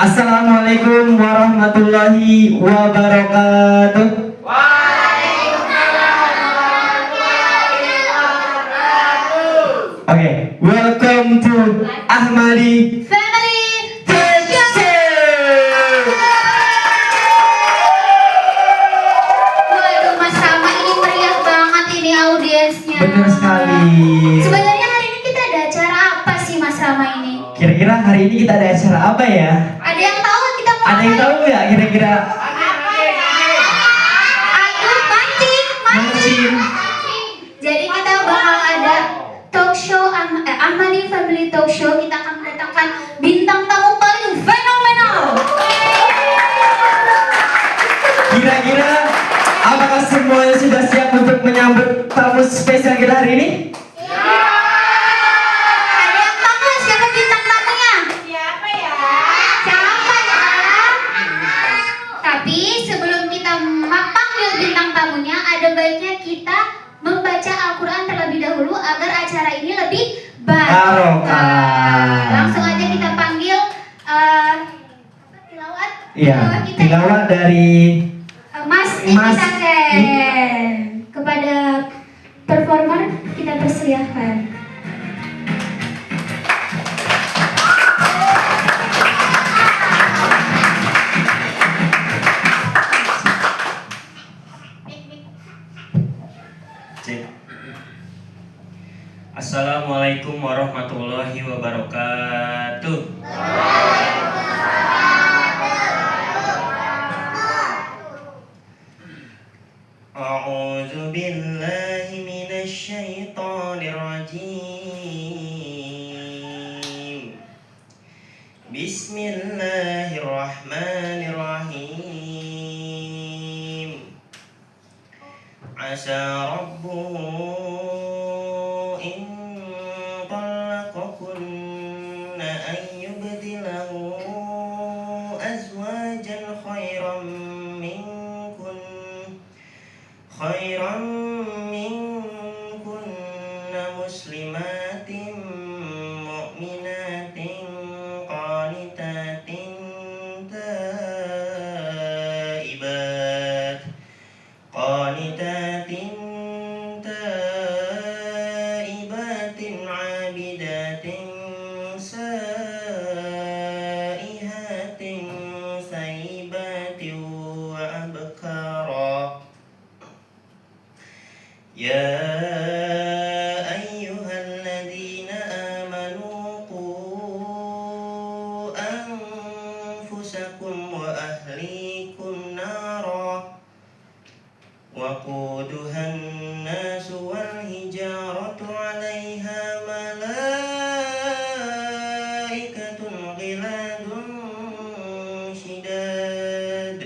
Assalamualaikum warahmatullahi wabarakatuh. Oke, welcome to Ahmadi Family Waduh, Mas Rama ini meriah banget ini audiensnya. Benar sekali. Sebenarnya hari ini kita ada acara apa sih Mas Rama ini? Kira-kira hari ini kita ada acara apa ya? Ada yang tahu kita mau Ada yang tahu ya kira-kira? Aduh, mancing. Jadi kita bakal ada talk show Ahmadi Family Talk Show. Kita akan mendatangkan bintang tamu paling fenomenal. Kira-kira apakah semuanya sudah siap untuk menyambut tamu spesial kita hari ini? Ada yang tahu nggak siapa bintang tamunya? Siapa ya? Tapi sebelum kita panggil bintang tamunya, ada baiknya kita membaca Al-Quran terlebih dahulu agar acara ini lebih Barokah. Langsung aja kita panggil tilawat. Iya, tilawat dari Mas Mas Ikitaken. Kepada performer kita persilahkan. Assalamualaikum warahmatullahi wabarakatuh. A'udzu billahi minasy syaithanir rajim. Bismillahirrahmanirrahim. Asa rabbuhu خيرا منكن مسلمات مؤمنات قانتات تائبات عابدات سائحات ثيبات وأبكارا يا أيها الذين آمنوا قوا أنفسكم وأهليكم نارا وقودها الناس والحجارة عليها ملائكة غلاظ شداد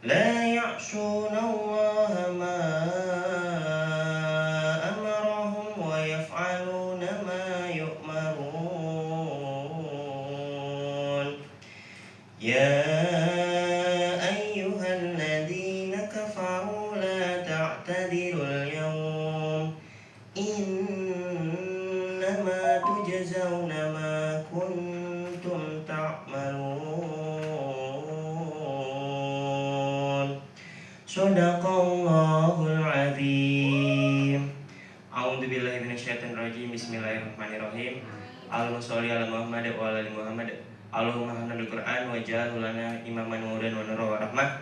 لا يعصون الله ما يا أيها الذين كفروا لا تعتذروا اليوم إنما تجزون ما كنتم تعملون صدق الله العظيم أعوذ بالله من الشيطان الرجيم بسم الله الرحمن الرحيم اللهم صل على محمد وعلى آل محمد Allahumma hamdul Qur'an wa ja'alhu lana imaman wa hudan wa nura wa rahmah.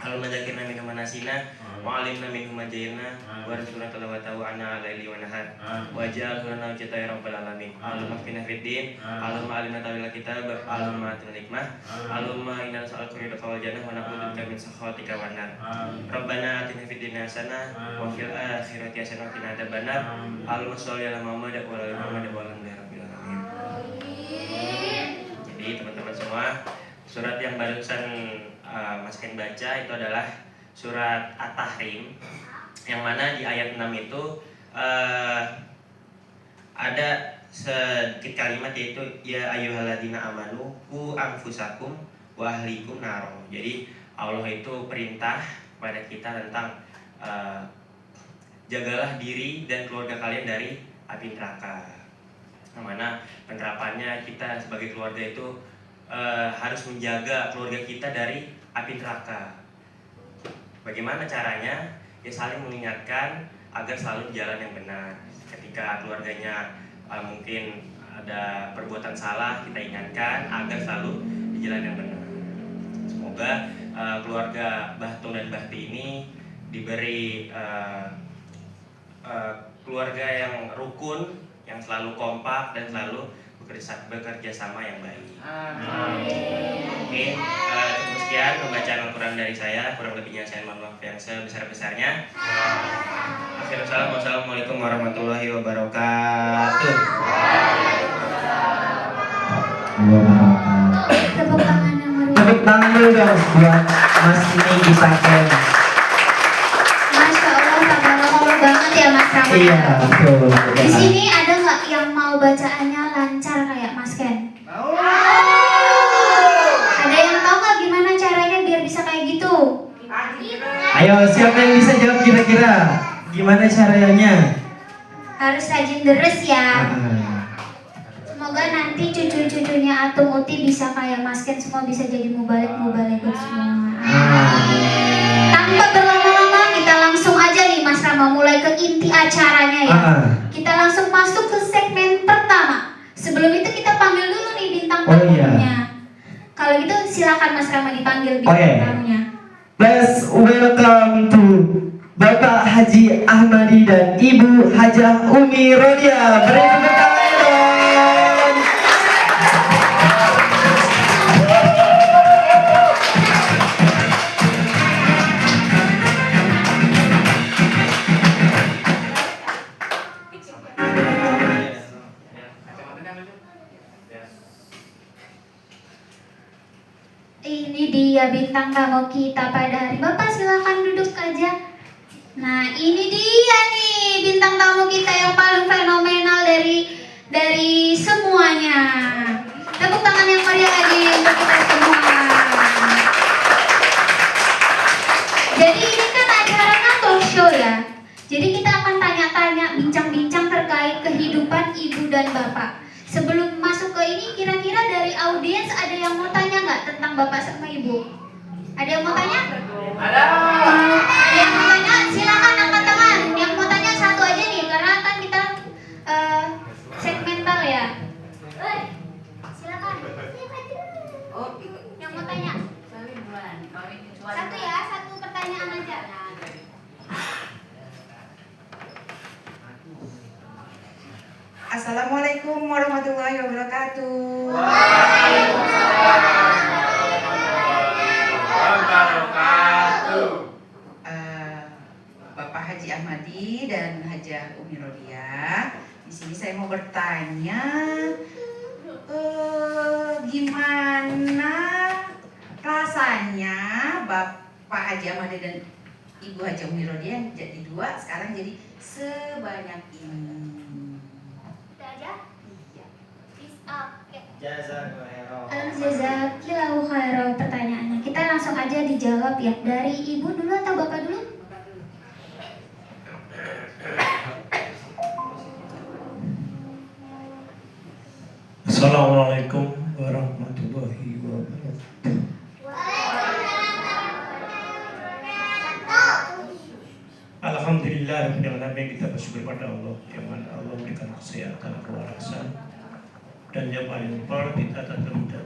Allahumma dzakirna minhu ma nasina wa 'allimna minhu ma jahilna wa rizqna tilawatahu ana laili wa nahar wa ja'alhu lana hujjatan ya rabbal alamin. Allahumma qina fid din, Allahumma alimna tawil kitab, Allahumma atina hikmah, Allahumma inna nas'aluka ridha wal jannah wa na'udzubika min sakhatika wan nar. Rabbana atina fid dunya hasanah wa fil akhirati hasanah wa qina adzabannar. Allahumma shalli ala Muhammad wa ala ali Muhammad wa ala rabbil alamin. Jadi teman-teman semua, surat yang barusan Mas Ken baca itu adalah surat At-Tahrim, yang mana di ayat 6 itu ada sedikit kalimat yaitu ya ayyuhalladzina amanu qu anfusakum wa ahlikum naro. Jadi Allah itu perintah kepada kita tentang jagalah diri dan keluarga kalian dari api neraka. Yang mana penerapannya kita sebagai keluarga itu harus menjaga keluarga kita dari api neraka. Bagaimana caranya? Ya saling mengingatkan agar selalu di jalan yang benar. Ketika keluarganya mungkin ada perbuatan salah, kita ingatkan agar selalu di jalan yang benar. Semoga keluarga Bahtung dan Bahti ini diberi keluarga yang rukun, yang selalu kompak dan selalu bekerja sama yang baik. Oke, cukup sekian pembacaan Al-Quran dari saya. Kurang lebihnya saya mohon maaf yang sebesar-besarnya. Assalamualaikum warahmatullahi wabarakatuh. Tepuk tangan yang meriah. Tepuk tangan dulu dong buat Mas ini dipakai. Masya Allah, tabarakallah banget ya Mas Rama. Iya, betul. Di sini ada nggak yang mau bacaannya lancar kayak Mas Ken? Ada yang tahu nggak gimana caranya biar bisa kayak gitu? Ayo, siapa yang bisa jawab kira-kira? Gimana caranya? Harus rajin deres ya. Ah. Semoga nanti cucu-cucunya Atung Uti bisa kayak Mas Ken, semua bisa jadi mubalek semua. Tanpa berlama-lama kita langsung aja nih Mas Rama mulai ke inti acaranya ya. Kita langsung masuk ke segmen pertama. Sebelum itu kita panggil dulu nih bintang tamunya. Iya. Kalau gitu silakan Mas Rama dipanggil bintang Oke. tamunya. Let's welcome to Bapak Haji Ahmadi dan Ibu Hajah Umi Rodia. Beri tepuk tangan dong. Ini dia bintang tamu kita pada hari. Bapak silakan duduk aja. Nah, ini dia nih bintang tamu kita yang paling fenomenal dari semuanya. Tepuk tangan yang meriah lagi untuk kita semua. Jadi ini kan acaranya talk show ya. Jadi kita akan tanya-tanya, bincang-bincang terkait kehidupan ibu dan bapak. Sebelum masuk ke ini, kira-kira dari audiens ada yang mau tanya nggak tentang bapak sama ibu? Ada yang mau tanya? Ada yang mau tanya? Silakan angkat tangan. Yang mau tanya satu aja nih, karena kan kita segmental ya. Silakan. Yang mau tanya? Satu ya, satu pertanyaan aja. Assalamualaikum warahmatullahi wabarakatuh. Bapak Haji Ahmadi dan Hajah Umi Rodia, di sini saya mau bertanya, gimana rasanya Bapak Haji Ahmadi dan Ibu Hajah Umi Rodia yang jadi dua sekarang jadi sebanyak ini? Jazakillahu khairan pertanyaannya. Kita langsung aja dijawab ya. Dari ibu dulu atau bapak dulu? Assalamualaikum warahmatullahi wabarakatuh. Alhamdulillahirrahmanirrahim. Kita bersyukur pada Allah yang mana Allah memberikan kesehatan, kewarasan, dan yang paling penting kita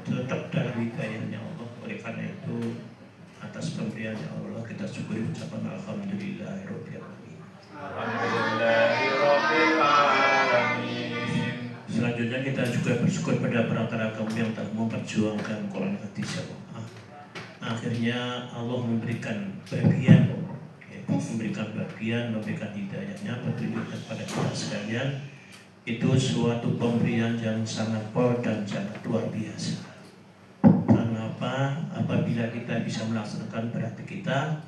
tetap dalam hidayahnya Allah. Oleh karena itu atas pemberiannya Allah kita syukuri ucapan alhamdulillahirabbil alamin. Selanjutnya kita juga bersyukur pada para kaum yang telah memperjuangkan Quran hadis Allah. Akhirnya Allah memberikan bagian, memberikan hidayahnya, petunjuknya kepada kita sekalian. Itu suatu pemberian yang sangat power dan sangat luar biasa. Karena apa? Apabila kita bisa melaksanakan, berarti kita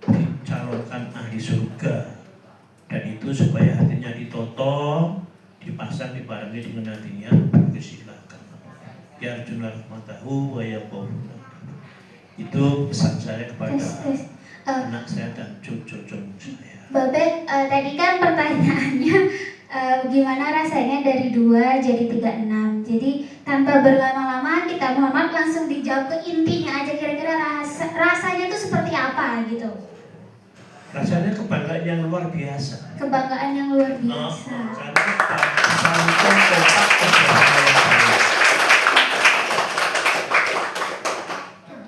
dicalonkan ahli surga. Dan itu supaya hatinya ditoto, dipasang, dibarengi dengan hatinya berkesilakan. Ya Arjuna rahmatahu wa yaqawuna. Itu pesan saya kepada anak saya dan cucu saya. Babet, tadi kan pertanyaannya gimana rasanya dari 2 jadi 36. Jadi tanpa berlama-lama kita, mohon maaf langsung dijawab ke intinya aja, kira-kira rasanya tuh seperti apa gitu. Rasanya kebanggaan yang luar biasa. Kebanggaan yang luar biasa. Karena saling kompak bersama yang baik.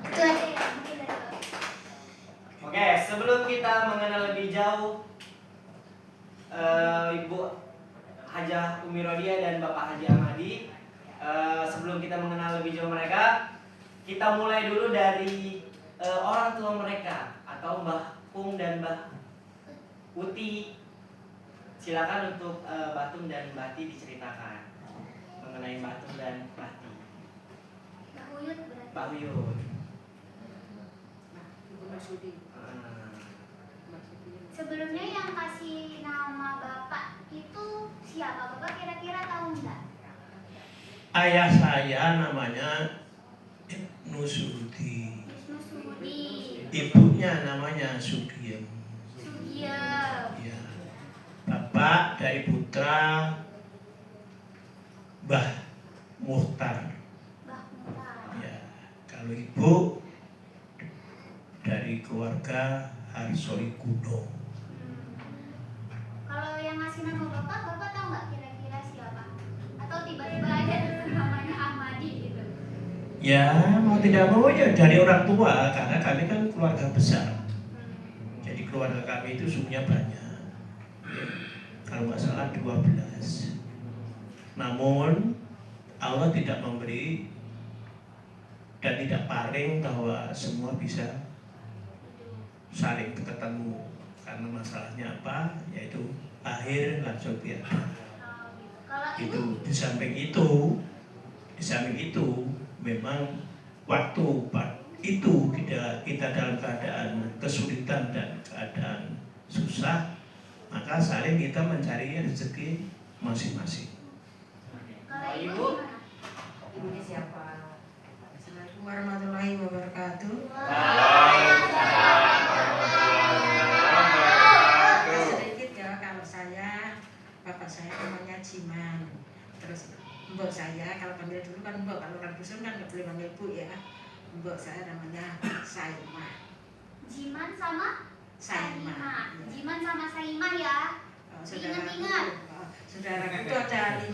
Itu aja ya, mungkin dari Bapak. Oke, sebelum kita mengenal lebih jauh Ibu Hajah Umi Rodia dan Bapak Haji Ahmadi, sebelum kita mengenal lebih jauh mereka, kita mulai dulu dari orang tua mereka atau Mbah Pung dan Mbah Uti. Silakan untuk Mbah Tung dan Mbah Ti diceritakan mengenai Mbah Tung dan Mbah Ti. Mbak Uyut berarti. Mbah Uyut. Sebelumnya yang kasih nama Bapak itu siapa? Bapak kira-kira tahu nggak? Ayah saya namanya Ibnu Sudi. Wisnu Sudi. Ibunya namanya Sugiem. Sugiem. Ya. Bapak dari putra Mbah Muhtar. Mbah Muhtar. Ya. Kalau ibu dari keluarga Harsoi Kuno. Kalau yang ngasih nama Bapak tahu nggak kira-kira siapa? Atau tiba-tiba aja namanya Ahmadi gitu? Ya mau tidak mau ya dari orang tua, karena kami kan keluarga besar. Jadi keluarga kami itu sumbernya banyak. Ya, kalau nggak salah 12. Namun Allah tidak memberi dan tidak paling bahwa semua bisa saling ketemu. Karena masalahnya apa? Yaitu akhir langsung tiada. Kalau Itu ibu di samping itu memang waktu itu kita dalam keadaan kesulitan dan keadaan susah, maka saling kita mencari rezeki masing-masing. kalau ibu Ibu? gimana? Ibunya siapa? Assalamualaikum warahmatullahi wabarakatuh. Sedikit ya, kalau saya, bapak saya namanya Jiman. Terus mbok saya, kalau panggil dulu kan mbok, kalau orang dusun kan nggak boleh panggil bu ya. Mbok saya namanya Saimah. Jiman sama Saimah. Ya. Jiman sama Saimah ya. Ingat-ingat. Saudara itu ada 5.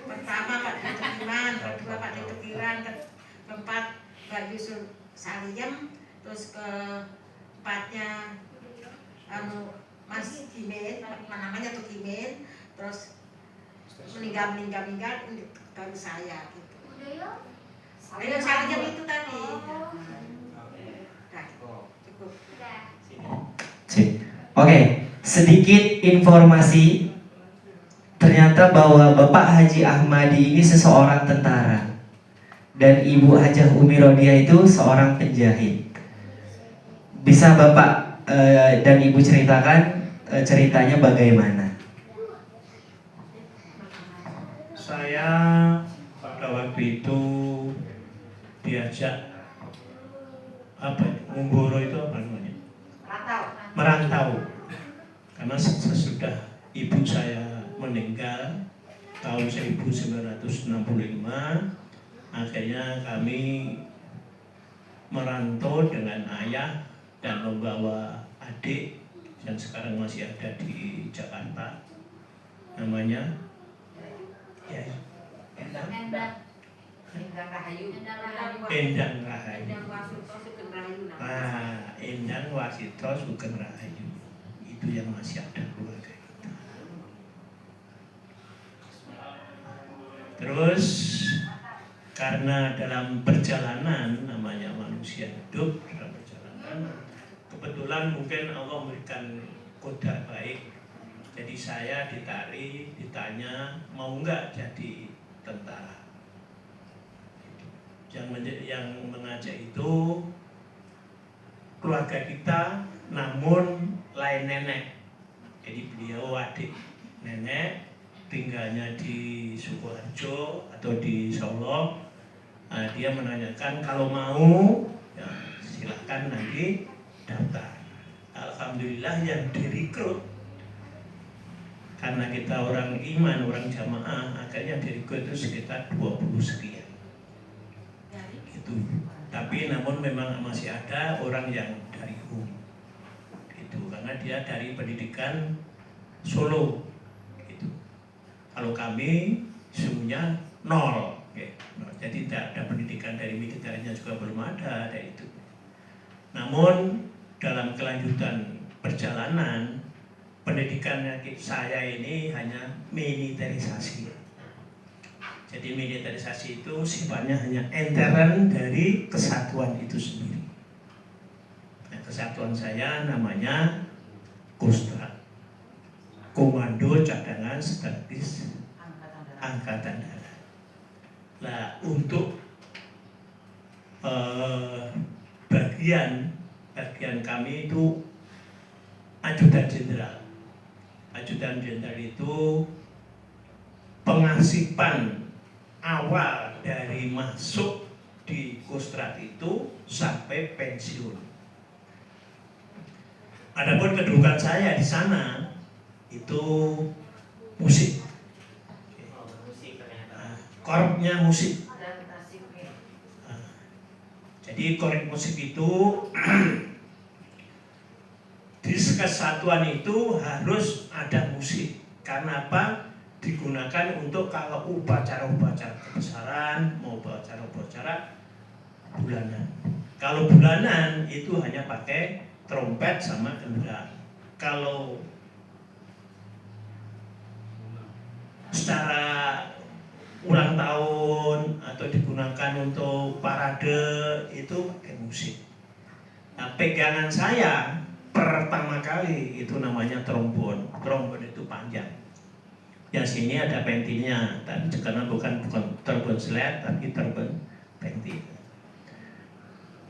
Pertama Pak Dito Iman, kedua Pak Dito Kiran, keempat Mbak Yusuf Saliem, terus keempatnya Mas Kimin, namanya tuh Kimin, terus meninggal baru saya gitu. Udah yuk. Ayo Saliem itu tadi. Oh. Nah, cukup. Udah. Sip. Oke, sedikit informasi. Ternyata bahwa Bapak Haji Ahmadi ini seseorang tentara dan Ibu Hajah Umi Rodia itu seorang penjahit. Bisa Bapak dan Ibu ceritakan ceritanya bagaimana? Saya pada waktu itu diajak ngumboro itu apa namanya? Merantau. Karena sesudah ibu saya meninggal tahun 1965, akhirnya kami merantau dengan ayah dan membawa adik yang sekarang masih ada di Jakarta, namanya ya Endang. Endang Rahayu. Endang Rahayu. Endang Wasito Sugeng Rahayu. Nah, Endang Wasito Sugeng Rahayu itu yang masih ada keluarga kita. Terus karena dalam perjalanan, namanya manusia hidup dalam perjalanan, kebetulan mungkin Allah memberikan kodar baik. Jadi saya ditanya mau nggak jadi tentara. Yang mengajak itu keluarga kita, namun lain nenek. Jadi beliau adik nenek, tinggalnya di Sukoharjo atau di Solo. Nah, dia menanyakan kalau mau ya silahkan nanti daftar. Alhamdulillah yang direkrut, karena kita orang iman, orang jamaah, akhirnya direkrut itu sekitar 20 sekian. Ya, gitu. Tapi namun memang masih ada orang yang dari home gitu, karena dia dari pendidikan Solo gitu. Kalau kami semuanya nol, jadi tidak ada pendidikan dari militernya juga belum ada itu. Namun dalam kelanjutan perjalanan pendidikan saya ini hanya militerisasi. Jadi militerisasi itu sifatnya hanya intern dari kesatuan itu sendiri. Nah, kesatuan saya namanya Kostrat, Komando Cadangan Strategis Angkatan Darat. Nah, untuk bagian kami itu ajudan jenderal. Ajudan jenderal itu pengasipan awal dari masuk di Kostrat itu sampai pensiun. Adapun kedudukan saya di sana itu musik. Korpsnya musik. Jadi korps musik itu di kesatuan itu harus ada musik. Karena apa? Digunakan untuk kalau upacara-upacara kebesaran, mau upacara-upacara bulanan. Kalau bulanan itu hanya pakai trompet sama gendera. Kalau secara ulang tahun atau digunakan untuk parade itu pakai musik. Nah, pegangan saya pertama kali itu namanya trombon. Trombon itu panjang. Yang sini ada pentilnya, tapi karena bukan trombon slide tapi trombon pentil.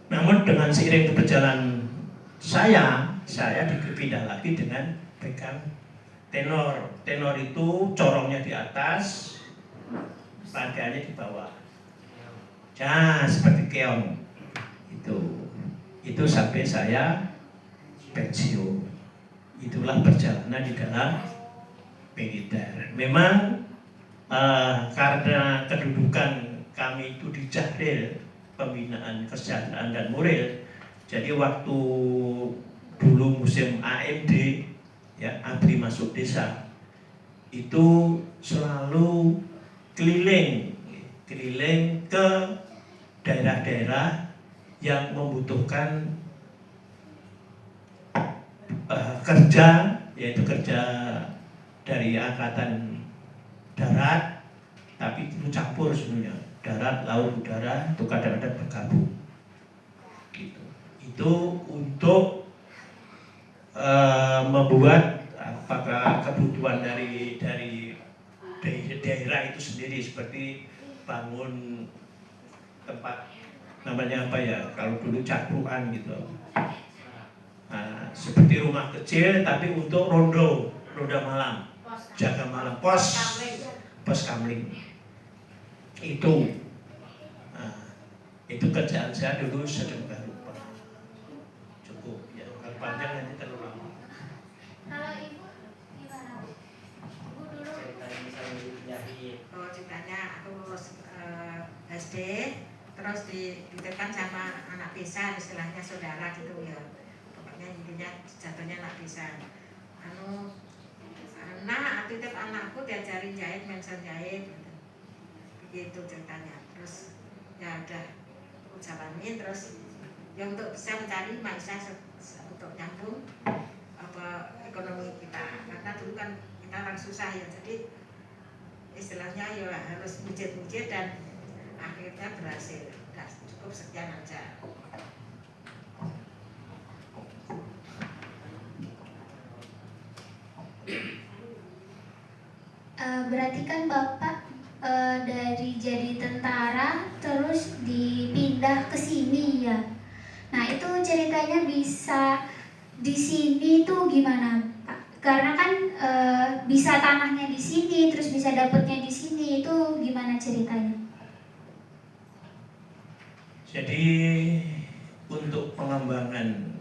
Namun dengan seiring berjalan saya dipindah lagi dengan pegang tenor. Tenor itu corongnya di atas, pangkanya di bawah. Nah, seperti keong. Itu sampai saya pensiun. Itulah perjalanan di dalam militer. Memang karena kedudukan kami itu di Jahdel, pembinaan kesejahteraan dan moral. Jadi waktu dulu musim AMD, ya ABRI masuk desa, itu selalu keliling ke daerah-daerah yang membutuhkan kerja, yaitu kerja dari angkatan darat, tapi itu campur sebenarnya, darat, laut, udara, itu kadang-kadang bergabung. Gitu. Itu untuk membuat apakah kebutuhan dari daerah itu sendiri, seperti bangun tempat namanya apa ya, kalau dulu cakruan gitu. Nah, seperti rumah kecil tapi untuk ronda malam, jaga malam, pos kamling itu. Nah, itu kerjaan saya dulu sedemikian rupa. Cukup ya, kalau panjang nanti terlalu lama. Kalau ibu gimana? Ibu dulu ceritanya aku lulus SD, terus dititipkan sama anak pisan, istilahnya saudara gitu ya. Pokoknya intinya jatuhnya anak pisan. Titip anakku diajarin jahit, mention jahit gitu. Begitu ceritanya. Terus ya udah aku jalanin, terus ya untuk bisa mencari maisha untuk nyambung ekonomi kita, karena dulu kan kita orang susah ya, jadi istilahnya ya harus mujid-mujid dan akhirnya berhasil. Udah cukup sekian aja. Berarti kan Bapak dari jadi tentara terus dipindah ke sini ya. Nah, itu ceritanya bisa di sini tuh gimana, Pak? Karena kan bisa tanahnya di sini, terus bisa dapatnya di sini, itu gimana ceritanya? Jadi untuk pengembangan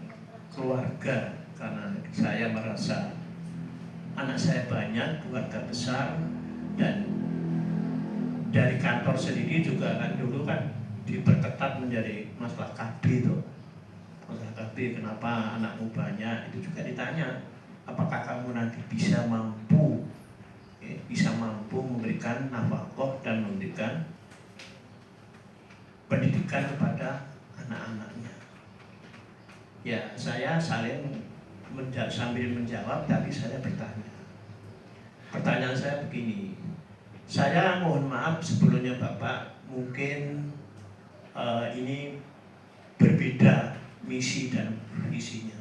keluarga, karena saya merasa anak saya banyak, keluarga besar, dan dari kantor sendiri juga kan dulu kan diperketat menjadi masalah KB itu. Masalah KB, kenapa anakmu banyak, itu juga ditanya, apakah kamu nanti bisa mampu memberikan nafkah dan memberikan pendidikan kepada anak-anaknya. Ya, saya sambil menjawab, tapi saya bertanya. Pertanyaan saya begini, saya mohon maaf sebelumnya Bapak, mungkin ini berbeda misi dan visinya.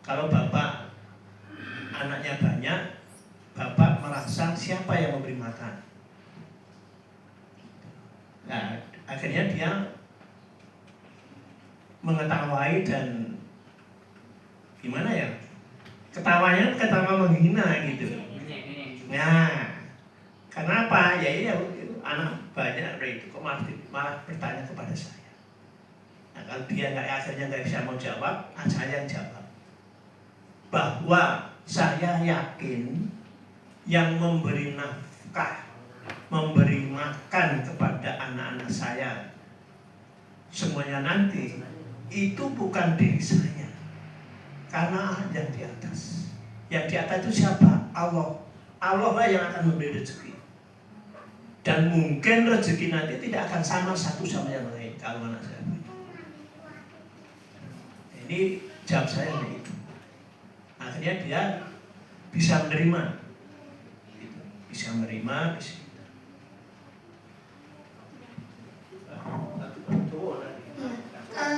Kalau Bapak anaknya banyak, Bapak merasa siapa yang memberi makan? Nah, akhirnya dia mengetahui dan gimana ya? Ketawanya ketawa menghina gitu. Nah, kenapa? Ya anak banyak itu kok malah bertanya kepada saya. Nah, kalau dia akhirnya nggak bisa mau jawab, saya yang jawab. Bahwa saya yakin yang memberi nafkah, memberi makan kepada anak-anak saya semuanya nanti itu bukan diri saya, karena yang di atas. Yang di atas itu siapa? Allah. Allah lah yang akan memberi rezeki. Dan mungkin rezeki nanti tidak akan sama satu sama yang lain kalau anak saya. Ini jawab saya itu. Akhirnya dia bisa menerima. Bisa menerima, bisa.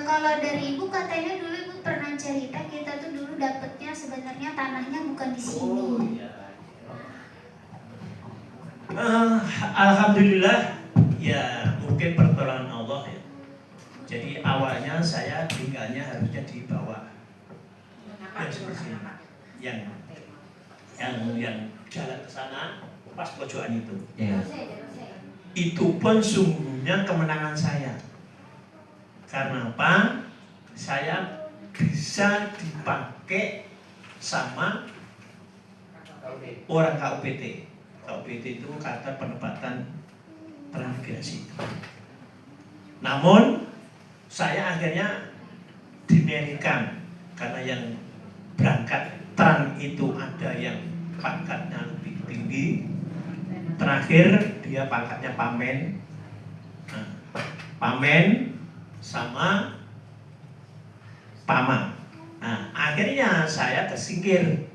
Kalau dari ibu katanya dulu ibu pernah cerita kita tuh dulu dapetnya sebenarnya tanahnya bukan di sini. Alhamdulillah, ya mungkin pertolongan Allah ya. Jadi awalnya saya tinggalnya harusnya di bawah. Yang jalan ke sana pas pojokan itu. Itu pun sungguhnya kemenangan saya. Karena apa? Saya bisa dipakai sama orang KUPT. KUPT itu kata penempatan transmigrasi. Namun saya akhirnya dimerikan karena yang berangkat tran itu ada yang pangkatnya lebih tinggi. Terakhir dia pangkatnya pamen. Nah, pamen sama pama. Nah, akhirnya saya tersingkir.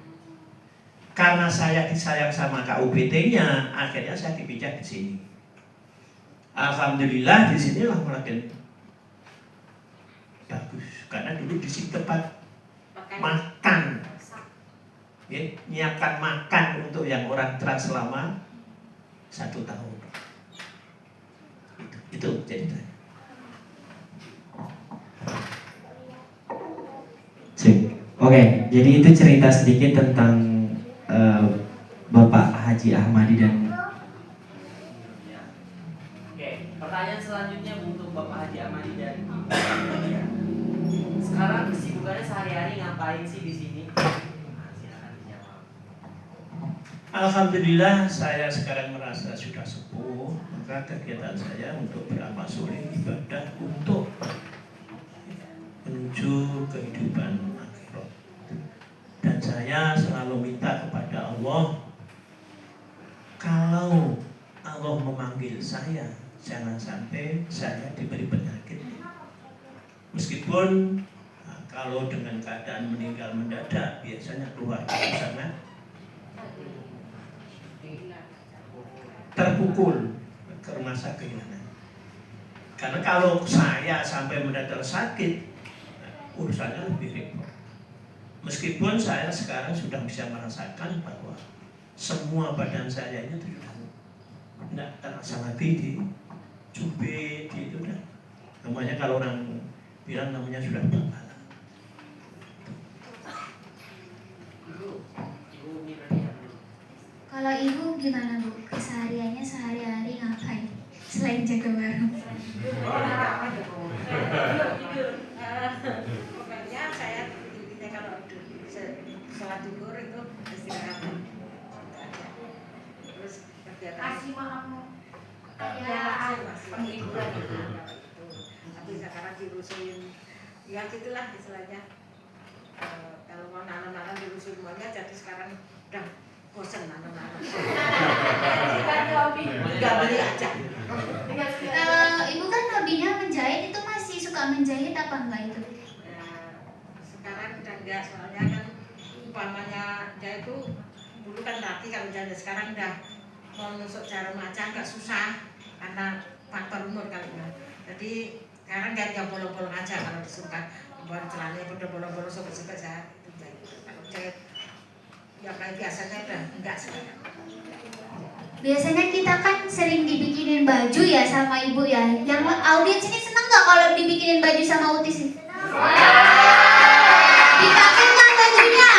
Karena saya disayang sama KUPT-nya, akhirnya saya dipijak di sini. Alhamdulillah di sini lah makin bagus. Karena dulu di sini tempat makan, ya, nyiapkan makan untuk yang orang trans selama 1 tahun. Itu ceritanya. Oke, jadi itu cerita sedikit tentang Bapak Haji Ahmadi dan. Oke, pertanyaan selanjutnya untuk Bapak Haji Ahmadi dan Ibu Nadia. Sekarang kesibukannya sehari-hari ngapain sih di sini? Nah, silakan dijawab. Alhamdulillah saya sekarang merasa sudah sepuh, maka kegiatan saya untuk beramal soleh ibadah untuk menuju kehidupan akhirat. Dan saya selalu minta kepada Allah, kalau Allah memanggil saya, jangan sampai saya diberi penyakit. Meskipun kalau dengan keadaan meninggal mendadak, biasanya keluarga sangat terpukul ke rumah sakit. Karena kalau saya sampai mendadak sakit, urusannya lebih repot. Meskipun saya sekarang sudah bisa merasakan bahwa semua badan saya ini sudah tidak terasa lagi di cubit, itu udah. Namanya kalau orang bilang namanya sudah bangga. Kalau ibu gimana bu? Kesehariannya sehari-hari ngapain? Selain jaga warung. Pokoknya saya intinya kalau sholat duhur itu istirahat. Terus kegiatan. Kasih maafmu. Ya, penghiburan itu. ngurusin ya gitulah istilahnya. Kalau mau nanam-nanam diurusin semuanya, jadi sekarang udah bosen nanam-nanam. Nggak beli aja. Ibu kan hobinya menjahit, itu masih suka menjahit apa enggak itu? Sekarang udah enggak, soalnya kan umpamanya dia itu dulu kan laki kalau jahit, sekarang udah mau nusuk jarum aja agak susah karena faktor umur kali ya. Jadi sekarang yang bolong-bolong aja kalau disuruh kan buat celananya udah bolong-bolong sobek-sobek saya jahit. Kalau jahit ya kayak biasanya udah enggak sekarang. Biasanya kita kan sering dibikinin baju ya sama ibu ya. Yang audiens ini seneng nggak kalau dibikinin baju sama Utis? Dipakai nggak bajunya?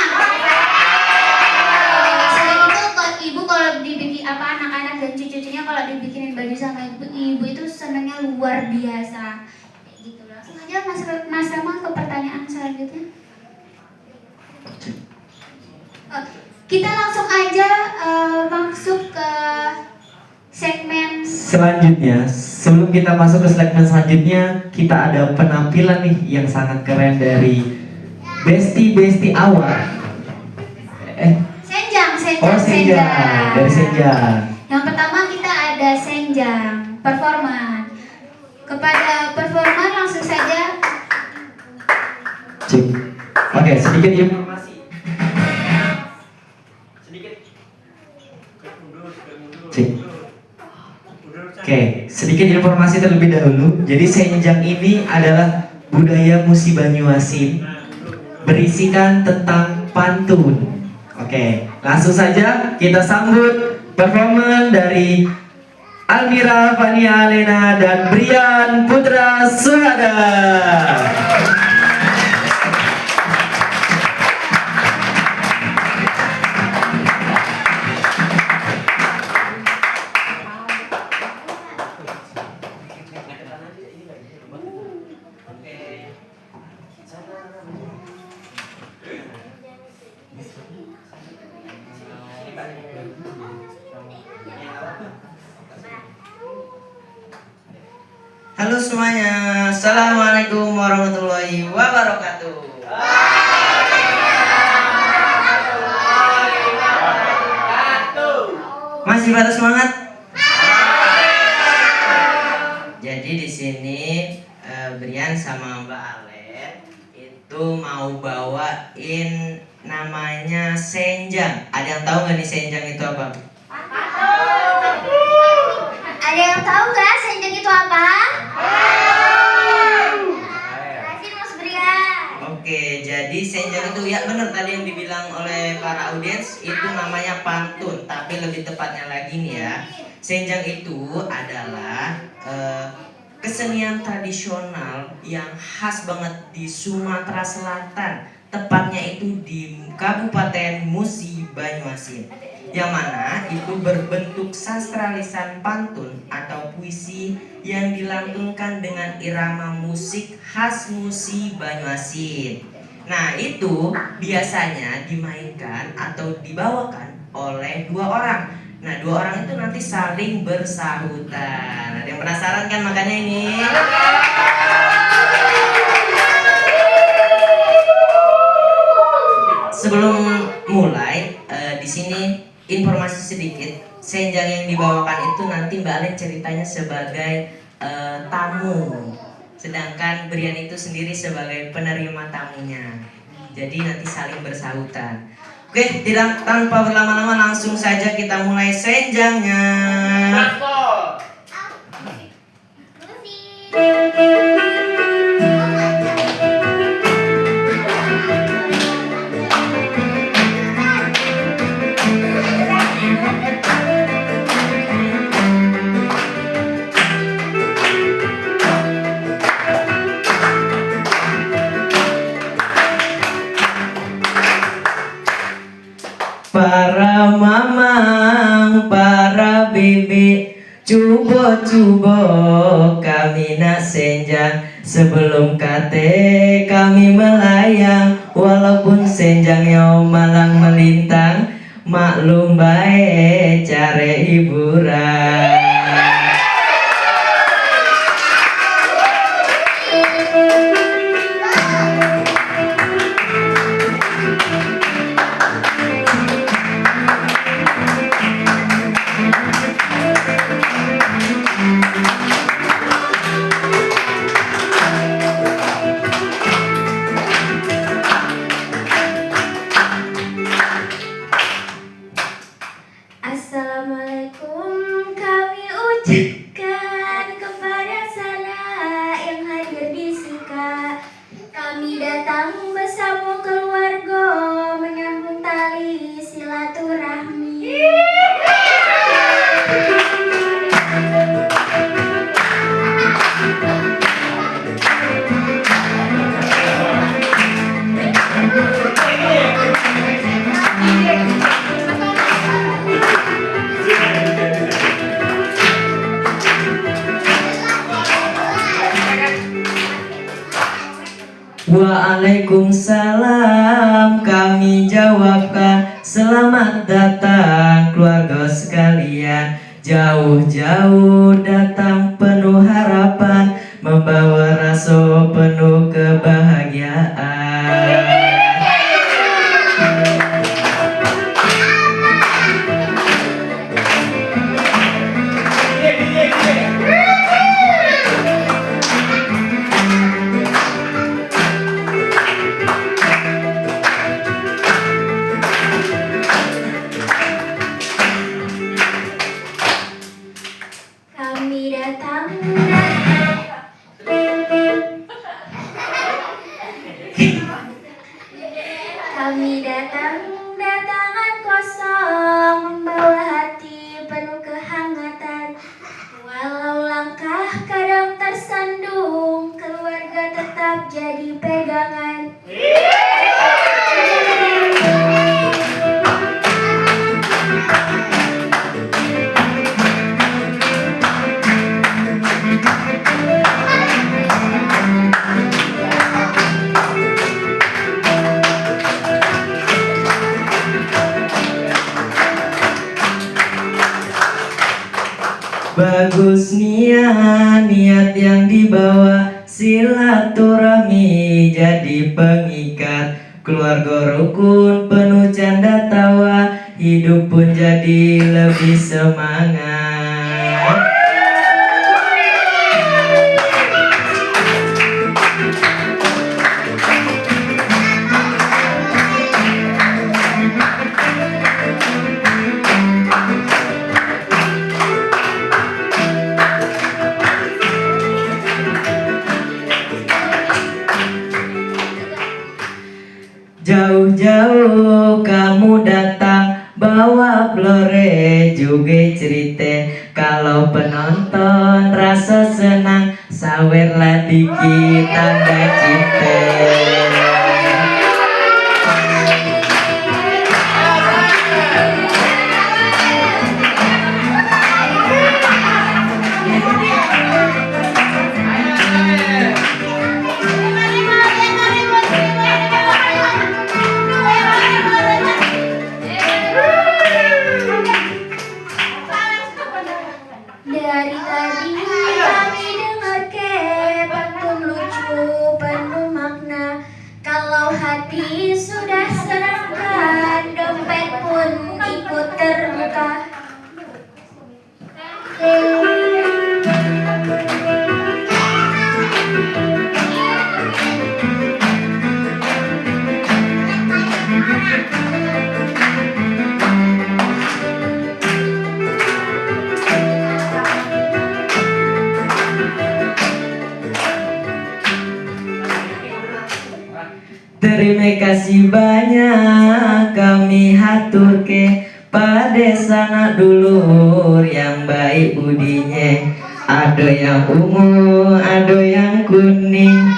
Selain itu ibu kalau dibikin anak-anak dan cucu-cucunya kalau dibikinin baju sama ibu itu senengnya luar biasa. Kayak gitu. Langsung aja Mas Rama ke pertanyaan selanjutnya. Kita langsung aja masuk ke segmen Selanjutnya, sebelum kita masuk ke segmen selanjutnya, kita ada penampilan nih yang sangat keren dari Besti Awal. Senjang. Dari Senjang. Yang pertama kita ada Senjang, performan. Kepada performan langsung saja. Cik. Oke, sedikit informasi. Cik. Oke, sedikit informasi terlebih dahulu. Jadi Senjang ini adalah budaya musi Banyuasin berisikan tentang pantun. Oke, langsung saja kita sambut performan dari Almira Fania Alena dan Brian Putra Suhada. Halo semuanya, Assalamualaikum warahmatullahi wabarakatuh. Masih pada semangat? Jadi di sini Brian sama Mbak Alen itu mau bawain namanya Senjang. Ada yang tahu nggak nih Senjang itu apa? Ada yang tahu nggak Senjang itu apa? Kasih Mas Brian. Oke, jadi Senjang itu ya benar tadi yang dibilang oleh para audiens itu namanya pantun, tapi lebih tepatnya lagi nih ya. Senjang itu adalah kesenian tradisional yang khas banget di Sumatera Selatan, tepatnya itu di Kabupaten Musi Banyuasin, yang mana itu berbentuk sastra lisan pantun atau puisi yang dilantunkan dengan irama musik khas Musi Banyuasin. Nah, itu biasanya dimainkan atau dibawakan oleh dua orang. Nah, dua orang itu nanti saling bersahutan. Ada yang penasaran kan makanya ini? Sebelum mulai, di sini informasi sedikit. Senjang yang dibawakan itu nanti Mbak Alen ceritanya sebagai tamu, sedangkan Brian itu sendiri sebagai penerima tamunya. Jadi nanti saling bersahutan. Oke, tidak tanpa berlama-lama langsung saja kita mulai Senjangnya. Para mamang, para bibi, cubo-cubo kami nak senjang. Sebelum kate kami melayang, walaupun senjangnya malang melintang, maklum bae care hiburan. datang bersama keluarga menyambung tali silaturahmi. Waalaikumsalam, kami jawabkan selamat datang keluarga sekalian. Jauh-jauh datang penuh harapan, membawa rasa penuh kebahagiaan. Kami datang datangan kosong, membawa hati penuh kehangatan. Walau langkah kadang tersandung, keluarga tetap jadi pegangan. Bagus niat yang dibawa, silaturahmi jadi pengikat. Keluarga rukun penuh canda tawa, hidup pun jadi lebih semangat. Jauh-jauh kamu datang, bawa blore juga cerita. Kalau penonton rasa senang, sawerlah dikit tanda cinta. Dari tadi kami dengar ke pantun lucu penuh makna. Kalau hati sudah senangkan, dompet pun ikut terbuka. Terima kasih banyak kami haturke pada sanak dulur yang baik budinya. Ada yang ungu, ada yang kuning,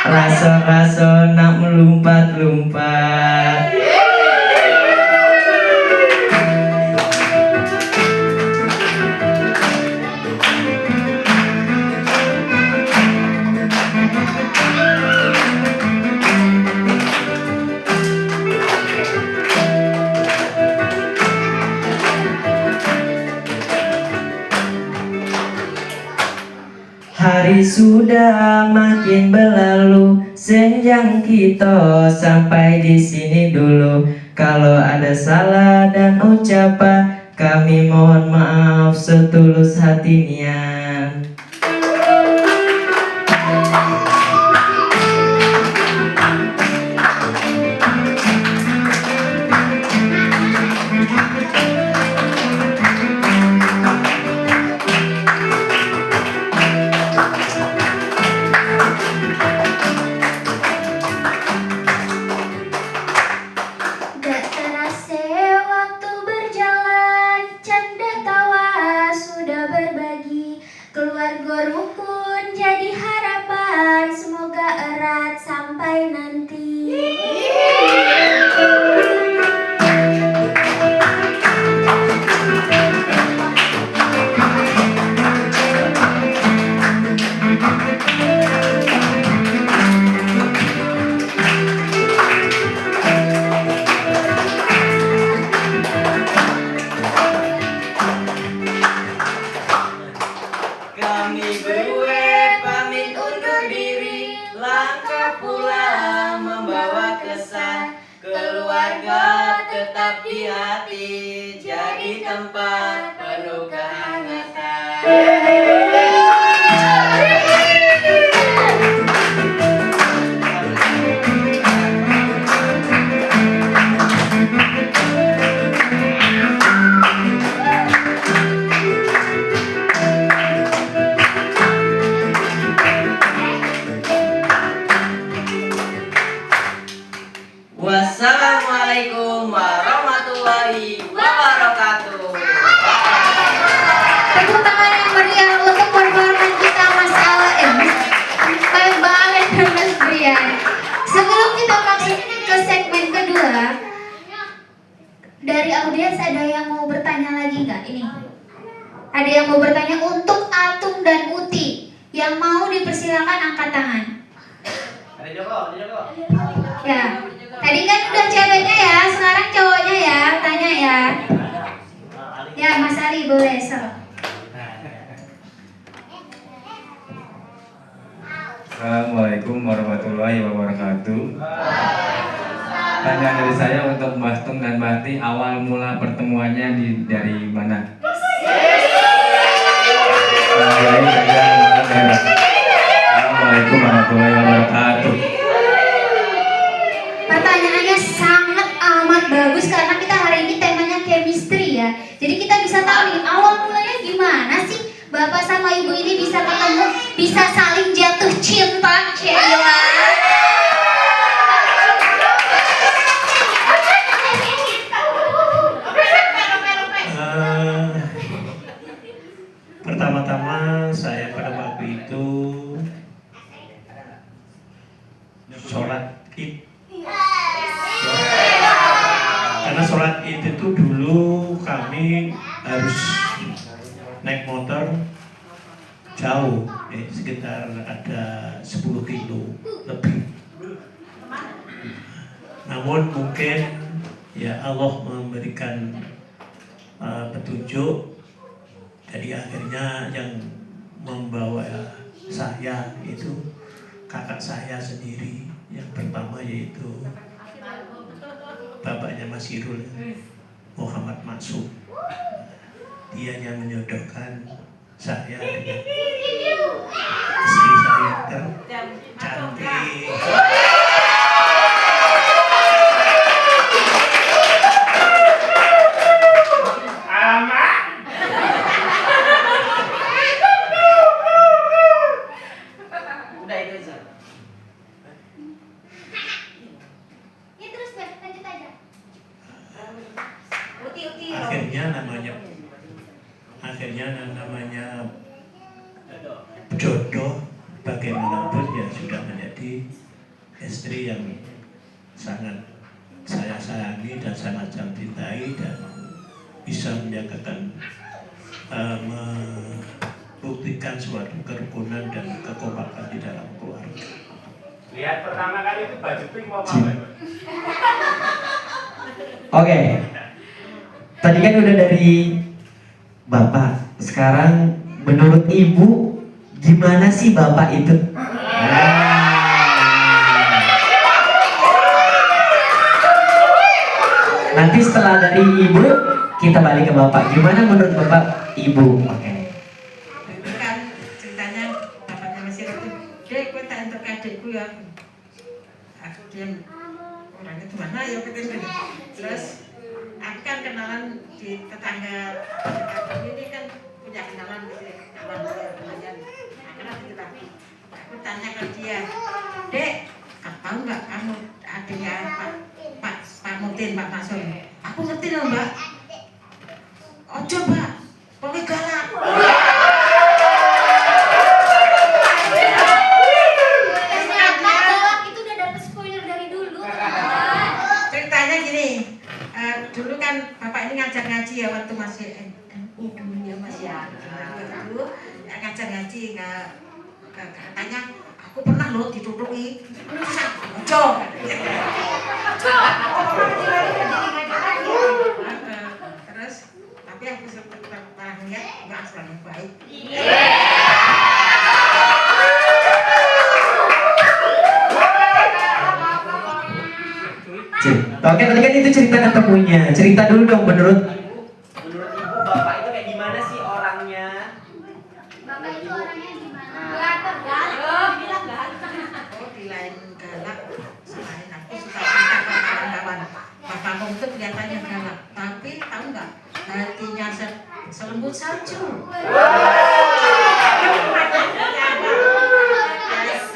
rasa-rasa nak melumpat-lumpat. Hari sudah makin berlalu, senjang kita sampai di sini dulu. Kalau ada salah dan ucapan, kami mohon maaf setulus hatinya. pulang membawa kesan, keluarga tetap di hati, jadi tempat penuh kehangatan. Wassalamualaikum warahmatullahi wabarakatuh. Tepuk tangan yang meriah untuk performan kita Mas Bang Alen dan Mas Brian. Sebelum kita masuk ke segmen kedua, dari audiens ada yang mau bertanya lagi nggak? Ini ada yang mau bertanya untuk Atung dan Uti. Yang mau dipersilakan angkat tangan. Ada Joko. Ya, tadi kan udah ceweknya ya, sekarang cowoknya ya, tanya ya. Ya, Mas Ali boleh, so. Assalamualaikum warahmatullahi wabarakatuh. Tanya dari saya untuk Mbah Tung dan Mbah Ti, awal mula pertemuannya dari mana? Assalamualaikum warahmatullahi wabarakatuh. Pertanyaannya sangat amat bagus karena kita hari ini temanya chemistry ya. Jadi kita bisa tahu nih awal mulanya gimana sih bapak sama ibu ini bisa ketemu, bisa saling jatuh cinta, Sheila. Pertama-tama saya pada waktu itu sholat id. Karena sholat id itu dulu kami harus naik motor jauh, sekitar ada 10 kilo lebih. Namun mungkin ya Allah memberikan petunjuk. Jadi akhirnya yang membawa saya itu kakak saya sendiri yang pertama, yaitu bapaknya Mas Irul, Muhammad Maksum. Dia yang menjodohkan saya dengan istri saya tercantik. Udah itu aja. Ya terus lanjut aja. Akhirnya namanya jodoh bagaimanapun ya sudah menjadi istri yang sangat saya sayangi dan sangat saya cintai, dan bisa menjagakan membuktikan suatu kerukunan dan kekompakan di dalam keluarga. Lihat pertama kali itu baju pink mau apa? Oke. Tadi kan udah dari Bapak. Sekarang menurut Ibu gimana sih Bapak itu? Nanti setelah dari Ibu kita balik ke Bapak. Gimana menurut Bapak Ibu? Oke. Itu kan ceritanya bapaknya masih itu, dek gue tak entuk adikku ya. Aku diam, orangnya gimana ya gitu. Terus aku kan kenalan di tetangga ini kan punya kenalan gitu, kawan saya lumayan. Akhirnya gitu aku tanya ke dia, dek, tahu nggak kamu adiknya Pak Mutin, Pak Maksum? Aku ngerti loh mbak. Ojo mbak, pokoknya galak. Ternyata galak itu udah dapet spoiler dari dulu. Ceritanya gini, dulu kan bapak ini ngajar ngaji ya waktu masih dulu ya mas ya. Dulu ngajar ngaji katanya aku pernah loh dituduki ojo. Terus tapi aku pernah lihat nggak selalu baik. Boleh Oke, tadi kan itu cerita ketemunya. Cerita dulu dong menurut Ibu, bapak itu kayak gimana sih orangnya? Bapak itu orangnya gimana? Oh, di lain galak, selain aku suka cerita ke kawan-kawan. Bapakku itu kelihatannya galak, tapi tahu nggak, hatinya selembut salju.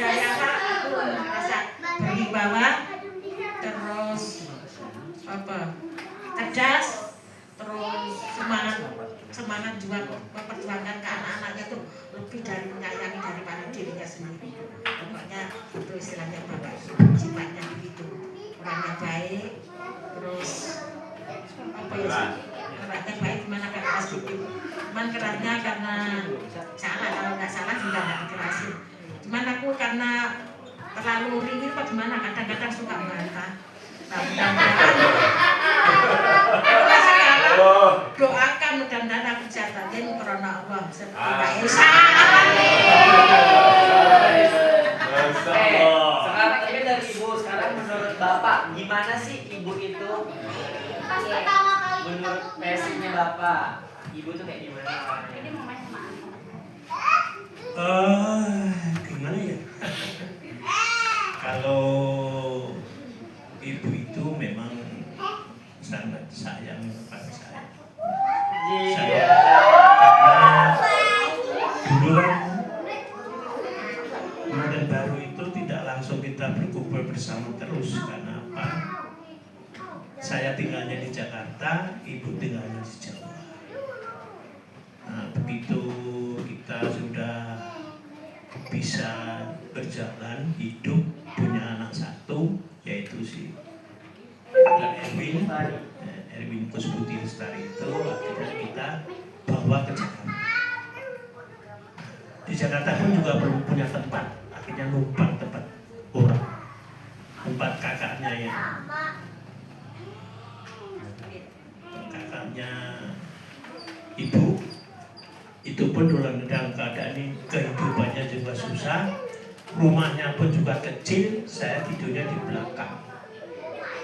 Dari awal aku merasa berwibawa, terus apa, cerdas, terus semangat juga memperjuangkan ke anak-anaknya tuh lebih dari menyayangi daripada dirinya sendiri. Pokoknya itu istilahnya bapak sifatnya begitu, orangnya baik, terus apa ya sih, orangnya baik gimana kan keras gitu. Cuman kerasnya karena salah, kalau nggak salah juga nggak dikerasin. Cuman aku karena terlalu ringin apa gimana, kadang-kadang suka membantah. Nah, mudah-mudahan doakan mudah-mudahan aku jatahin karena Allah seperti Mbak Elsa. Sekarang ini dari ibu, sekarang menurut bapak gimana sih ibu itu? Pas pertama kali Menurut versinya bapak, ibu tuh kayak gimana orangnya? Gimana ya? Kalau ibu itu memang sangat sayang kepada saya. Saya karena dulu kan Modern Baru itu tidak langsung kita berkumpul bersama terus. Karena apa? Saya tinggalnya di Jakarta, ibu tinggalnya di Jawa. Nah, begitu kita sudah bisa berjalan hidup, punya anak satu, yaitu si Erwin Kusbudi Lestari itu, akhirnya kita bawa ke Jakarta. Di Jakarta pun juga belum punya tempat, akhirnya numpang tempat orang, tempat kakaknya ibu. Itu pun dalam keadaan ini kehidupannya juga susah, rumahnya pun juga kecil, saya tidurnya di belakang,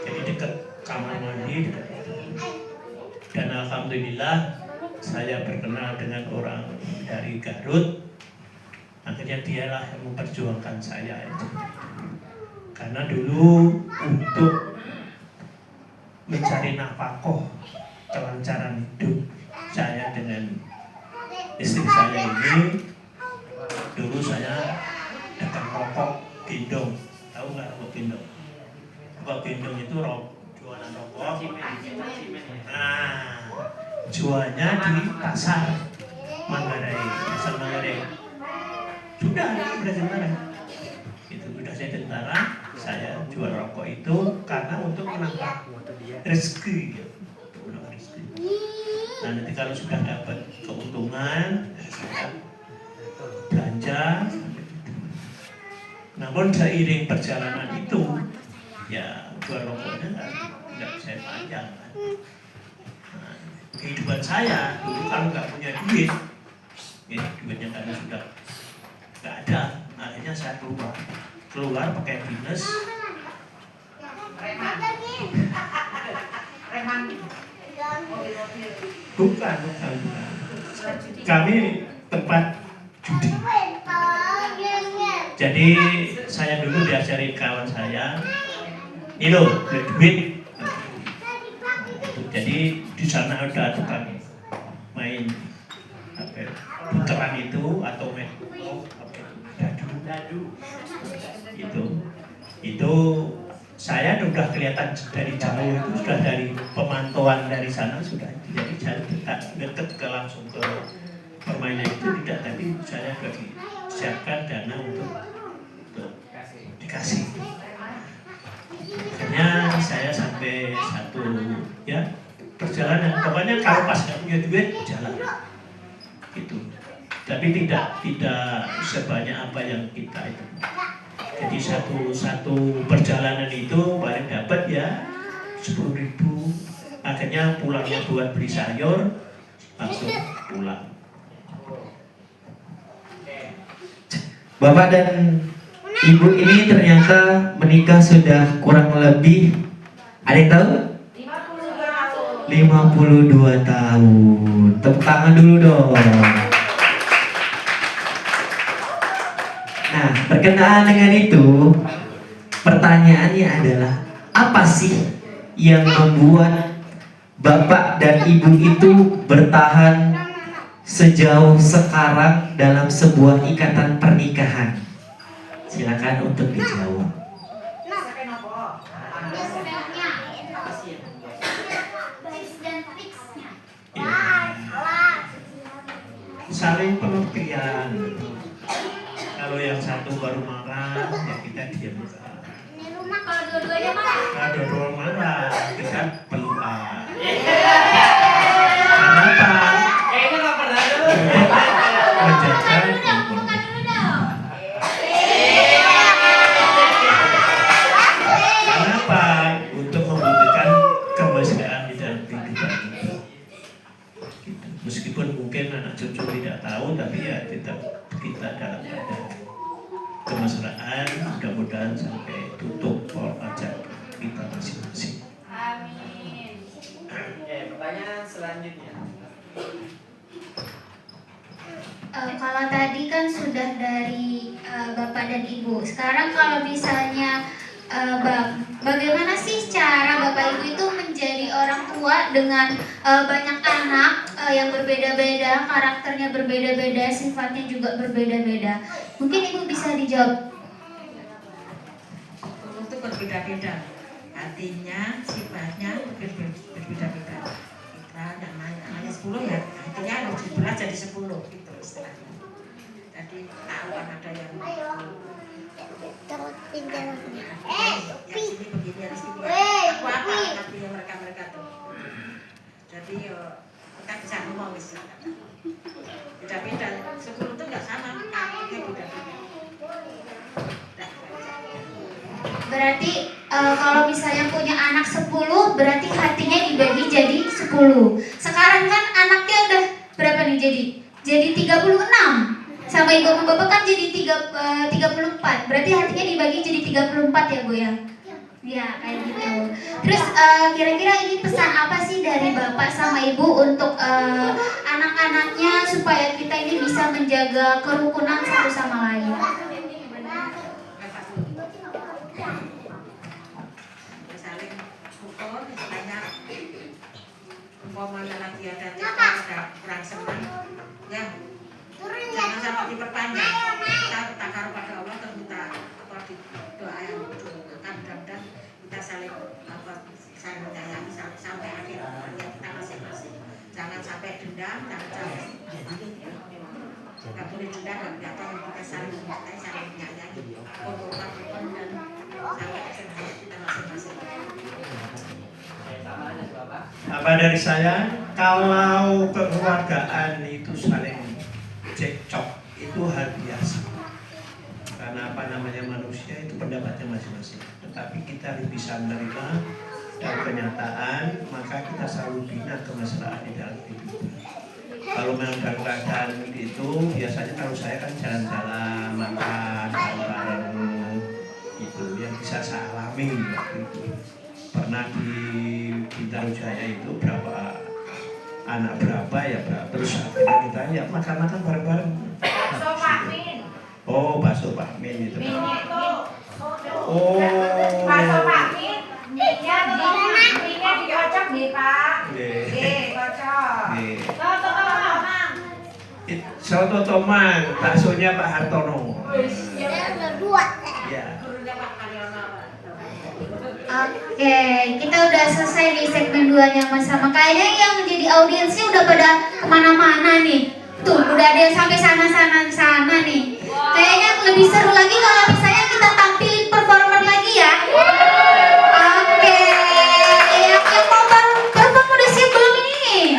jadi dekat kamar mandi, dekat itu. Dan alhamdulillah saya berkenal dengan orang dari Garut, akhirnya dialah yang memperjuangkan saya itu. Karena dulu untuk mencari nafkah kelancaran hidup saya dengan istri saya ini, dulu saya dagang rokok gendong. Tahu nggak rokok gendong? Rokok gendong itu jualan rokok. Nah, jualnya di pasar Manggarai, pasar Manggarai. Sudah tentara. Itu sudah saya tentara, saya jual rokok itu karena untuk menambah rezeki, gitu. Nah, nanti kalau sudah dapat keuntungan, saya belanja. Namun seiring perjalanan itu, ya jual rokoknya nggak saya panjang. Nah, kehidupan saya dulu kalau nggak punya duit, ya, duitnya karena sudah nggak ada, akhirnya saya keluar pakai dinas. Bukan. Kami tempat judi. Jadi saya dulu diajari kawan saya, ini loh, beli duit. Jadi di sana ada tukang main puteran itu atau main dadu. Itu saya sudah kelihatan dari jauh, itu sudah dari pemantauan dari sana sudah. Jadi saya dekat ke langsung ke permainan itu tidak, tapi saya sudah disiapkan dana untuk dikasih. Akhirnya saya sampai satu ya perjalanan, pokoknya kalau pas nggak punya duit jalan gitu. Tapi tidak sebanyak apa yang kita itu. Jadi satu perjalanan itu paling dapat ya 10.000. Akhirnya pulangnya buat beli sayur, langsung pulang. Bapak dan Ibu ini ternyata menikah sudah kurang lebih Ada yang tahu? 52 tahun. Tepuk tangan dulu dong. Nah, berkenaan dengan itu, pertanyaannya adalah apa sih yang membuat bapak dan ibu itu bertahan sejauh sekarang dalam sebuah ikatan pernikahan? Silakan untuk dijawab. Saling pengertian. Kalau yang satu baru marah, ya kita diam. Kalau dua-duanya marah. Kalau dua marah, kita pelukan. Kenapa? Kayaknya nggak pernah dulu. Menjaga kenapa? Untuk membuktikan kemesraan di dalam kehidupan itu. Meskipun mungkin anak cucu tidak tahu, tapi ya tetap kita dalam keadaan kemesraan. Mudah-mudahan sampai tutup ajak kita masing-masing. Amin. Oke, pertanyaan selanjutnya. Kalau tadi kan sudah dari bapak dan ibu. Sekarang kalau misalnya bagaimana sih cara bapak ibu itu menjadi orang tua dengan banyak anak yang berbeda-beda, karakternya berbeda-beda, sifatnya juga berbeda-beda. Mungkin ibu bisa dijawab. Untuk berbeda-beda, hatinya, sifatnya berbeda-beda. Kita yang namanya 10 ya, hatinya ada 17 jadi 10 gitu istilahnya. Jadi tahuan ada yang yang sini begini, yang sini aku apa artinya mereka tuh. Jadi kita bisa ngomong istilahnya. Beda-beda, 10 itu nggak sama, artinya beda-beda. Berarti kalau misalnya punya anak 10, berarti hatinya dibagi jadi 10. Sekarang kan anaknya udah berapa nih jadi 36. Sama ibu sama bapak kan jadi 34. Berarti hatinya dibagi jadi 34 ya Bu ya? Ya kayak gitu. Terus kira-kira ini pesan apa sih dari bapak sama ibu untuk anak-anaknya supaya kita ini bisa menjaga kerukunan satu sama lain? Saling ukur, istilahnya umpamanya lagi ada cekcok, ada kurang senang, ya jangan sampai diperpanjang. Kita takar pada Allah, terus kita di doa yang doakan, mudah-mudahan kita saling menyayangi sampai akhir hayat kita masing-masing. Jangan sampai dendam, jangan sampai nggak boleh dendam dan kata yang kita saling mencintai, saling menyayangi, dan sampai akhir hayat kita masing-masing. Apa dari saya? Kalau kekeluargaan itu saling cekcok itu hal biasa. Karena apa namanya manusia itu pendapatnya masing-masing. Tetapi kita bisa menerima dan kenyataan, maka kita selalu bina kemesraan di dalam kehidupan. Kalau memang dalam keadaan itu, biasanya kalau saya kan jalan-jalan, makan, bareng-bareng itu yang bisa saya alami waktu itu. Pernah di Bintaro Jaya itu berapa anak berapa ya berapa, terus akhirnya kita ya makan-makan bareng-bareng. Bakso Pak Min. Oh, bakso Pak Min itu. Oh. Bakso Pak Min. Minnya dikocok nih Pak. Nggih, kocok. Nggih. Soto Tomang. Soto Tomang, baksonya Pak Hartono. Ya. Gurunya Pak Karyono. Oke, kita udah selesai di segmen 2-nya sama. Kayaknya yang menjadi audiensnya udah pada kemana-mana nih. Tuh, udah ada yang sampai sana nih. Kayaknya lebih seru lagi kalau misalnya kita tampilin performer lagi ya. Oke, yang mau perform udah siap belum ini?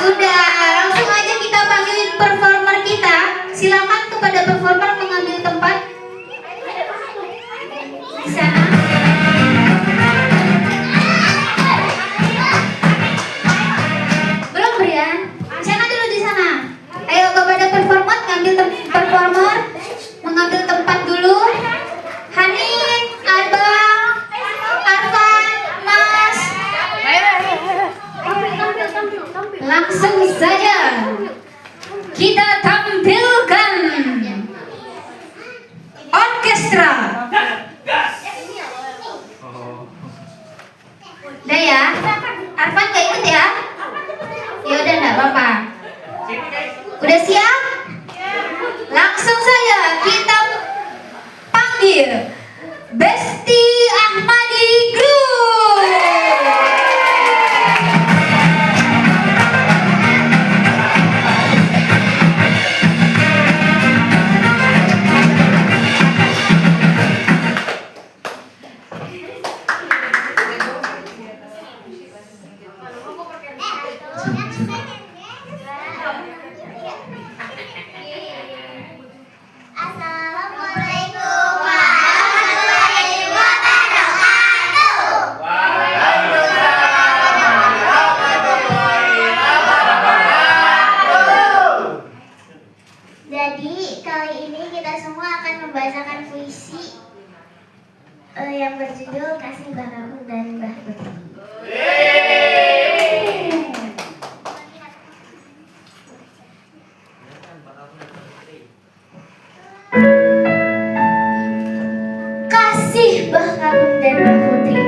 Sudah, langsung aja kita panggilin performer kita. Silakan kepada performer mengambil tempat di sana. Belum Brian? Sana dulu di sana. Ayo kepada performer mengambil tempat dulu. Hanin, Arbang, Arfan, Desti Ahmadi Group. Assalamualaikum warahmatullahi wabarakatuh. Jadi kali ini kita semua akan membacakan puisi yang berjudul Kasih Mbah Kakung dan Mbah Putri. Kasih Mbah Kakung dan Mbah Putri,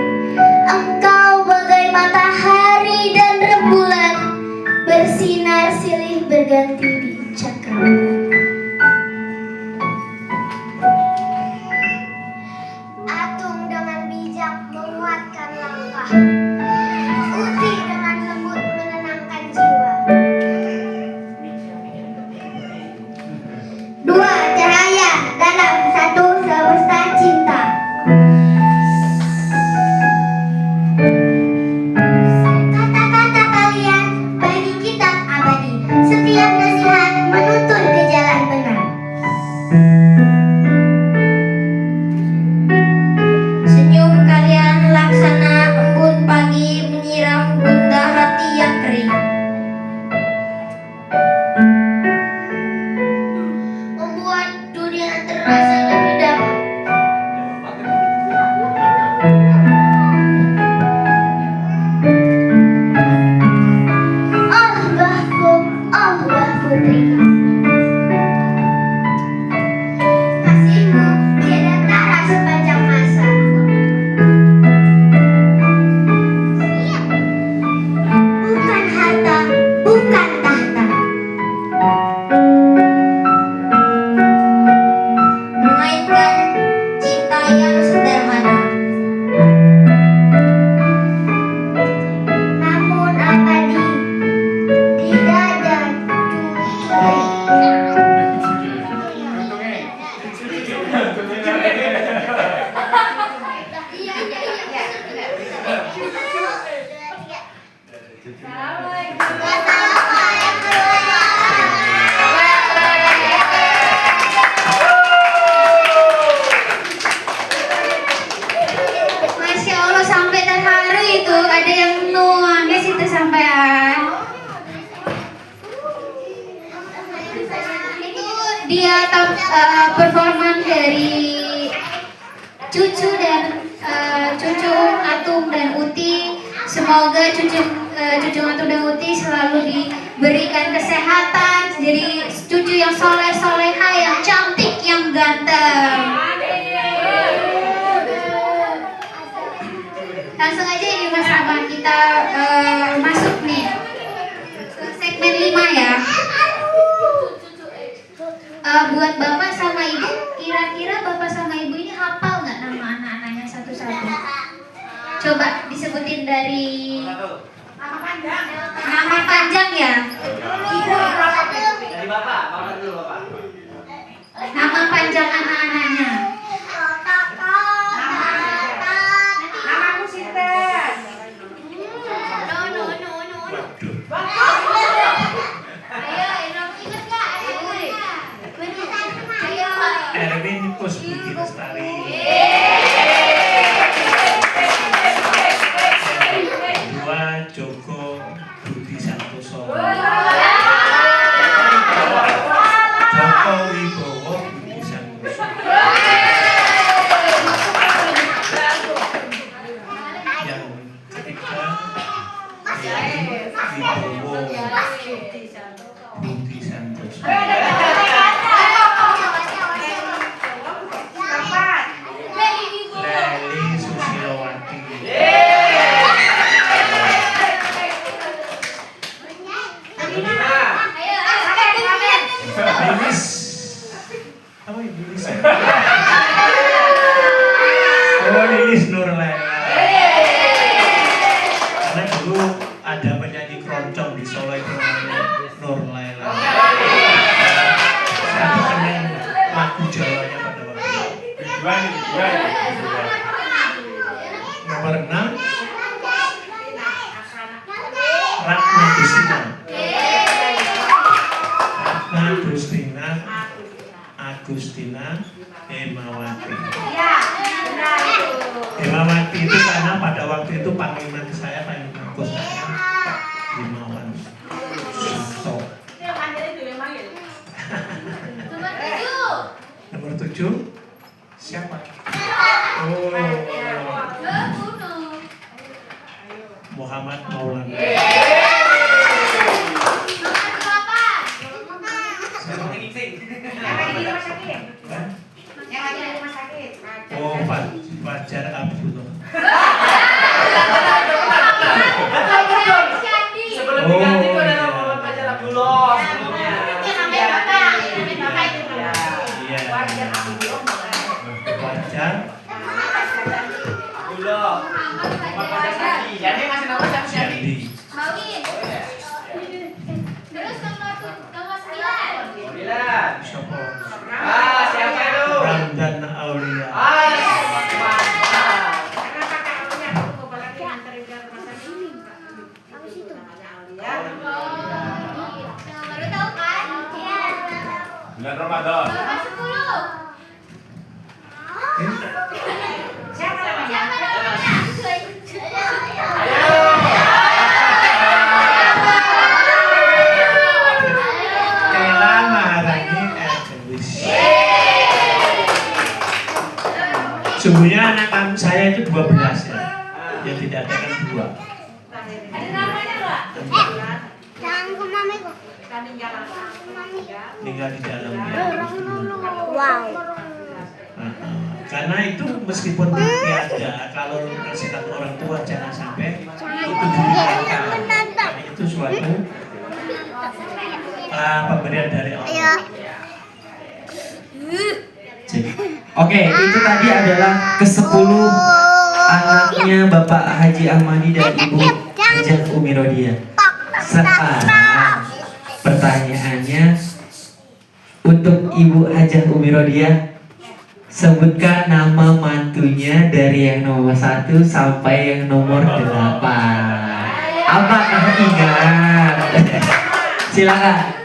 engkau bagai matahari dan rembulan, bersinar silih berganti di cakrawala. Atung dengan bijak menguatkan langkah, Uti dengan lembut menenangkan jiwa. Dua cahaya dalam satu semesta cinta. Kata-kata kalian bagi kitab abadi, setiap nasihat menuntun ke jalan benar. Senyum kalian laksana embun pagi menyiram gundah hati yang kering. Membuat dunia terasa lebih damai. Oh Mbahku, oh Mbah Putri, kasihmu tiada tara sepanjang masa. Bukan harta, bukan tahta, melainkan cinta yang sederhana. Namun abadi di dada Masya Allah, sampai terharu itu, ada yang nangis itu sampean. Itu dia performan dari cucu dan cucu Atung dan Uti. Semoga cucu Atung dan Uti selalu diberikan kesehatan, jadi cucu yang soleh soleha, yang cantik, yang ganteng. Langsung aja ini Mas Abang, kita masuk nih ke segmen 5 ya. Buat Bapak sama Ibu, kira-kira Bapak sama Ibu ini hafal nggak nama anak-anaknya satu-satu? Coba disebutin dari nama panjang ya. Dari Bapak dulu Bapak. Nama panjang anak-anaknya. Namaku Sinten. Erwin Kusbudi Lestari. Dua Joko Budi Santoso. Joko Wibowo Budi Santoso. Lilis Nur Laila. Karena dulu ada penyanyi keroncong di Solo itu namanya Nur Laila. Saya kenal lagu Jawanya pada waktu itu. Nomor 6 Ratna Dustina. Ratna Dustina Agustina Hemawati. Hemawati itu karena pada waktu itu panggilan saya, panggilan bos saya Himawan Suto. Nomor 7 siapa? Oh, Muhammad Maulana. Oh, Fajar Abdullah. Sebelum diganti itu adalah Muhammad Fajar Abdullah sebelumnya. Iya. Fajar Abdullah. Muhammad Fajar Sandi. Jadi masih nama siapa sih? Jadi. Terus nomor 9. Siapa? Siapa itu? Ramdan Aulia. Baru tahu kan? Bulan Ramadan. Nomor 10. Siapa namanya? Kela Maharani Edwis. Sungguhnya anak kami saya itu 12 ya. Ya tidak ada kan 2. Ada namanya nggak? Jangan ke mami kok. Tinggal di dalamnya. Wow. Karena itu meskipun tiada, kalau nasihat orang tua jangan sampai itu dihilangkan. Karena itu suatu pemberian dari Allah. Oke, itu tadi adalah ke-10 anaknya Bapak Haji Ahmadi dan Ibu Hajah Umi Rodia. Sekarang pertanyaannya untuk Ibu Hajah Umi Rodia, sebutkan nama mantunya dari yang nomor 1 sampai yang nomor 8. Apakah ingat? Silakan.